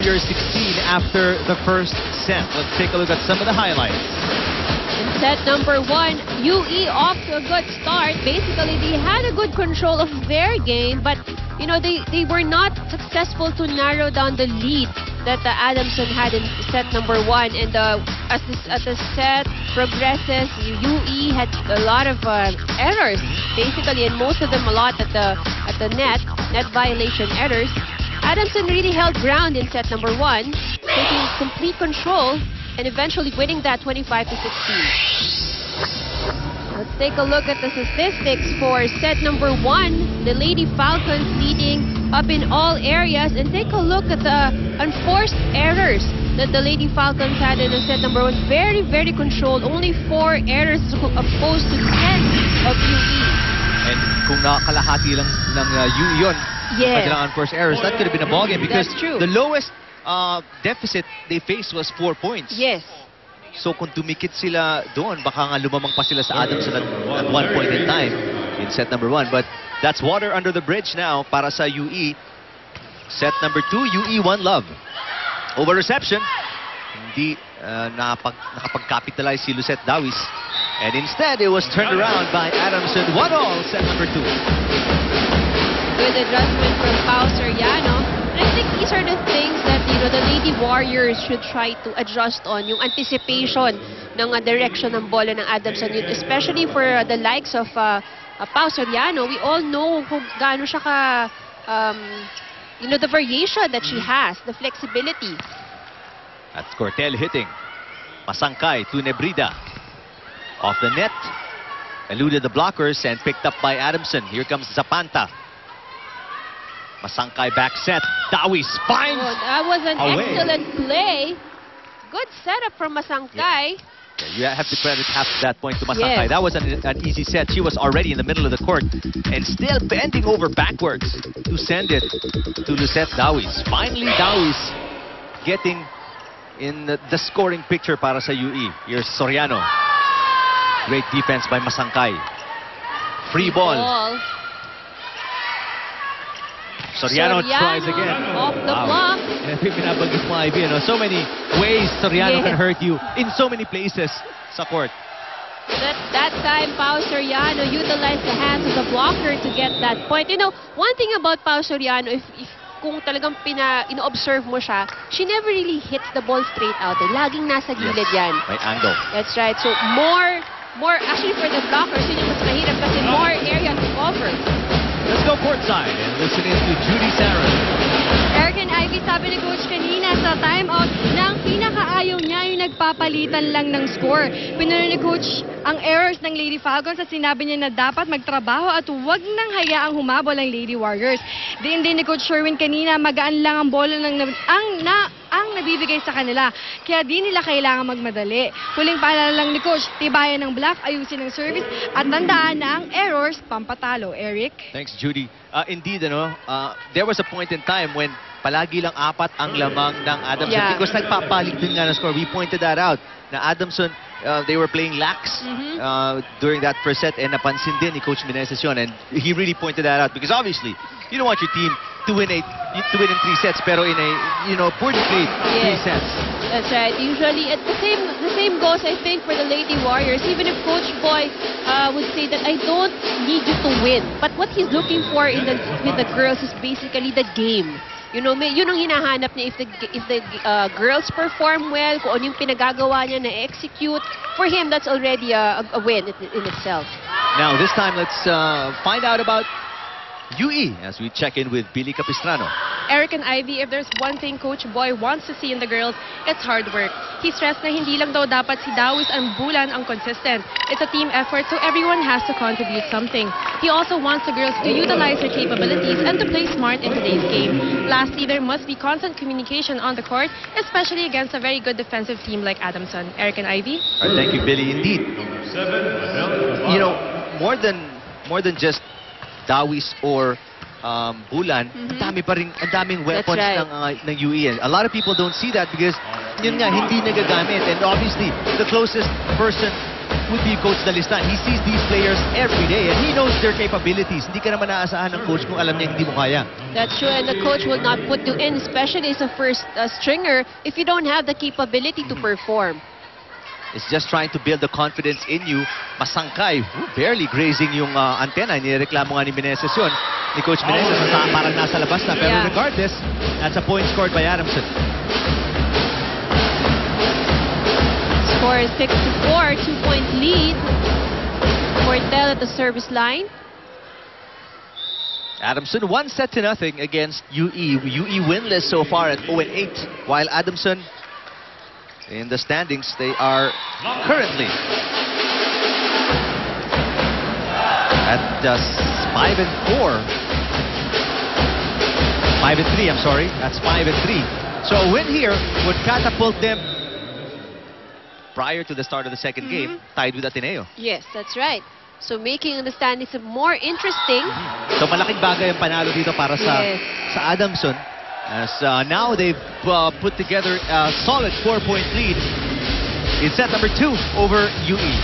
Warriors 16 after the first set. Let's take a look at some of the highlights. In set number 1, UE off to a good start. Basically, they had a good control of their game, but you know, they were not successful to narrow down the lead that Adamson had in set number 1. And as the set progresses, UE had a lot of errors, basically, and most of them a lot at the net violation errors. Adamson really held ground in set number 1, taking complete control and eventually winning that 25-16. Let's take a look at the statistics for set number 1. The Lady Falcons leading up in all areas. And take a look at the unforced errors that the Lady Falcons had in set number 1. Very, very controlled. Only 4 errors opposed to 10 of UE. And kung nakakalahati lang ng UE yun, yes, kailangan unforced errors, that could have been a ballgame because the lowest deficit they faced was 4 points. Yes. So kung tumikit sila doon, baka nga lumamang pa sila sa Adamson at one point in time in set number 1. But that's water under the bridge now para sa UE. Set number 2, UE 1 love. Over reception, hindi nakapag-capitalize si Lucette Dawis. And instead, it was turned around by Adamson. 1-all, set number 2. Good adjustment from Pao Soriano. And I think these are the things that, you know, the Lady Warriors should try to adjust on. Yung anticipation ng direction ng bola ng Adamson. Especially for the likes of Pao Soriano. We all know kung gaano siya you know, the variation that she has, the flexibility. That's Cortel hitting. Masangkay to Nebrida. Off the net. Eluded the blockers and picked up by Adamson. Here comes Zapanta. Masangkay back set. Dawis finds. Oh, that was an excellent play. Good setup from Masangkay. Yeah, you have to credit half that point to Masangkay. Yes. That was an easy set. She was already in the middle of the court and still bending over backwards to send it to Lucette Dawis. Finally, Dawis getting in the scoring picture para sa UE. Here's Soriano. Great defense by Masangkay. Free ball. Soriano tries again. Off the block. And I think pinabanggit mo, Ivy, so many ways Soriano can hurt you in so many places sa court. That time, Pao Soriano utilized the hands of the blocker to get that point. You know, one thing about Pao Soriano, if kung talagang ino-observe mo siya, she never really hits the ball straight out. Laging nasa gilid yan. May angle. That's right. So more actually for the blockers, yun yung mas mahirap kasi more area to cover. Let's go courtside and listen in to Judy Saran. Eric and Ivy, sabi ni Coach kanina sa timeout, na ang pinakaayaw niya yung nagpapalitan lang ng score. Pinuno ni Coach ang errors ng Lady Falcons at sinabi niya na dapat magtrabaho at huwag nang hayaang humabol ang Lady Warriors. Din ni Coach Sherwin kanina, magaan lang ang bola ang nabibigay sa kanila. Kaya di nila kailangan magmadali. Huling paalala lang ni Coach, tibayan ng block, ayusin ang service, at tandaan na ang errors, pampatalo. Eric? Thanks, Judy. Indeed, there was a point in time when palagi lang 4 ang lamang ng Adamson because nagpapalit din nga ng score. We pointed that out. Na Adamson, they were playing lax during that first set and napansin din ni Coach Meneses yun, and he really pointed that out because obviously you don't want your team to win in 3 sets pero in a poorly played 3 sets. That's right. Usually the same goes, I think, for the Lady Warriors. Even if Coach Boy would say that I don't need you to win, but what he's looking for with the girls is basically the game. You know, yun ang hinahanap niya. If the girls perform well, kung ano yung pinagagawa niya na execute, for him that's already a win in itself. Now this time let's find out about UE as we check in with Billy Capistrano. Eric and Ivy, if there's one thing Coach Boy wants to see in the girls, it's hard work. He stressed na hindi lang daw dapat si Dawis and Bulan ang consistent. It's a team effort, so everyone has to contribute something. He also wants the girls to utilize their capabilities and to play smart in today's game. Lastly, there must be constant communication on the court, especially against a very good defensive team like Adamson. Eric and Ivy? All right, thank you, Billy. Indeed. You know, more than just Dawis or Bulan, ang daming weapons ng UE. A lot of people don't see that because yun nga, hindi nagagamit. And obviously, the closest person would be Coach Dalistan. He sees these players every day and he knows their capabilities. Hindi ka naman naaasahan ng coach kung alam niya hindi mo kaya. That's true, and the coach will not put you in, especially as a first stringer, if you don't have the capability to perform. It's just trying to build the confidence in you. Masangkay, barely grazing yung antenna. Nireklamo nga ni Meneses yun. Ni Coach Meneses, parang nasa labas na. Pero Yeah. regardless, that's a point scored by Adamson. Score is 6-4, 2-point lead. Portel at the service line. Adamson 1-0 against UE. UE winless so far at 0-8. While Adamson, in the standings, they are currently at 5-4. 5-3, I'm sorry. That's 5-3. So a win here would catapult them prior to the start of the second game, tied with Ateneo. Yes, that's right. So making the standings more interesting. So malaking bagay ang panalo dito para sa Yes. sa Adamson. As now they've put together a solid 4-point lead in set number 2 over UE.